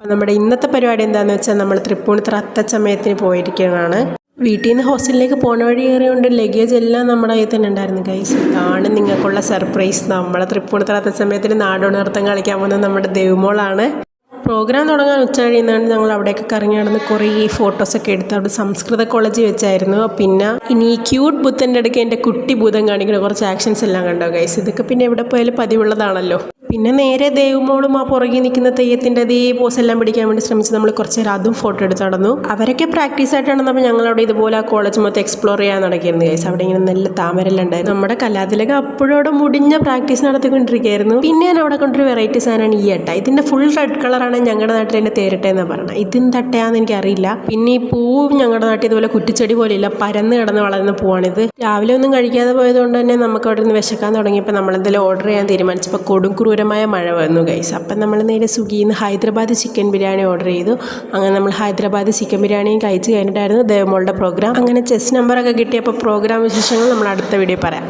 നമ്മുടെ ഇന്നത്തെ പരിപാടി എന്താണെന്ന് വെച്ചാൽ നമ്മൾ തൃപ്പൂണിത്തുറ അത്തച്ചമയത്തിന് പോയിരിക്കുകയാണ്. വീട്ടിൽ നിന്ന് ഹോസ്റ്റലിലേക്ക് പോണ വഴി കയറിയുകൊണ്ട് ലഗേജ് എല്ലാം നമ്മുടെ കയ്യിൽ തന്നെ ഉണ്ടായിരുന്നു ഗൈസ്. ഇതാണ് നിങ്ങൾക്കുള്ള സർപ്രൈസ്. നമ്മളെ തൃപ്പൂണിത്തുറ അത്തച്ചമയത്തിന് നാടോടി നൃത്തം കളിക്കാൻ പോകുന്നത് നമ്മുടെ ദേവുമോളാണ്. പ്രോഗ്രാം തുടങ്ങാൻ ഉച്ച കഴിയുന്നതാണ്. ഞങ്ങൾ അവിടെയൊക്കെ കറങ്ങി നടന്ന് കുറേ ഫോട്ടോസൊക്കെ എടുത്ത് അവിടെ സംസ്കൃത കോളേജ് വെച്ചായിരുന്നു. പിന്നെ ഇനി ഈ ക്യൂട്ട് ബുദ്ധൻ്റെ അടുക്ക് എൻ്റെ കുട്ടി ഭൂതം കാണിക്കുന്ന കുറച്ച് ആക്ഷൻസ് എല്ലാം കണ്ടോ ഗൈസ്. ഇതൊക്കെ പിന്നെ എവിടെ പോയാലും പതിവുള്ളതാണല്ലോ. പിന്നെ നേരെ ദേവുമോളും ആ പുറകിൽ നിൽക്കുന്ന തെയ്യത്തിൻ്റെ അതേ പോസ് എല്ലാം പിടിക്കാൻ വേണ്ടി ശ്രമിച്ച് നമ്മൾ കുറച്ച് നേരം അതും ഫോട്ടോ എടുത്ത് നടന്നു. അവരൊക്കെ പ്രാക്ടീസ് ആയിട്ടാണ് നമ്മൾ ഞങ്ങളവിടെ ഇതുപോലെ ആ കോളേജ് മൊത്തം എക്സ്പ്ലോർ ചെയ്യാൻ നടക്കിയിരുന്നു ഗൈസ്. അവിടെ ഇങ്ങനെ നല്ല താമരെല്ലാം ഉണ്ടായിരുന്നു. നമ്മുടെ കലാതിലൊക്കെ അപ്പോഴവിടെ മുടിഞ്ഞ പ്രാക്ടീസ് നടത്തിക്കൊണ്ടിരിക്കുകയായിരുന്നു. പിന്നെ ഞാൻ അവിടെ കൊണ്ടൊരു വെറൈറ്റി സാധനമാണ് ഈ അട്ട. ഇതിൻ്റെ ഫുൾ റെഡ് കളറാണ് ഞങ്ങളുടെ നാട്ടിൽ എൻ്റെ തേരട്ടെ എന്നാണ് പറയുന്നത്. ഇതെന്ത് അട്ടയാന്ന് എനിക്കറിയില്ല. പിന്നെ ഈ പൂവും ഞങ്ങളുടെ നാട്ടിൽ ഇതുപോലെ കുറ്റിച്ചെടി പോലെയില്ല, പരന്ന് കിടന്ന് വളരുന്ന പൂവാണിത്. രാവിലെ ഒന്നും കഴിക്കാതെ പോയതുകൊണ്ട് തന്നെ നമുക്ക് അവിടെ നിന്ന് വിശക്കാൻ തുടങ്ങിയപ്പോൾ നമ്മളെന്തെങ്കിലും ഓർഡർ ചെയ്യാൻ തീരുമാനിച്ചപ്പോൾ കൊടും ക്രൂരമായ മഴ വന്നു ഗൈസ്. അപ്പം നമ്മൾ നേരെ സ്വിഗ്ഗിയിൽ നിന്ന് ഹൈദരാബാദ് ചിക്കൻ ബിരിയാണി ഓർഡർ ചെയ്തു. അങ്ങനെ നമ്മൾ ഹൈദരാബാദ് ചിക്കൻ ബിരിയാണിയും കഴിച്ച് കഴിഞ്ഞിട്ടായിരുന്നു ദേവമോളുടെ പ്രോഗ്രാം. അങ്ങനെ ചെസ് നമ്പറൊക്കെ കിട്ടിയപ്പോൾ പ്രോഗ്രാം വിശേഷങ്ങൾ നമ്മൾ അടുത്ത വീഡിയോ പറയാം.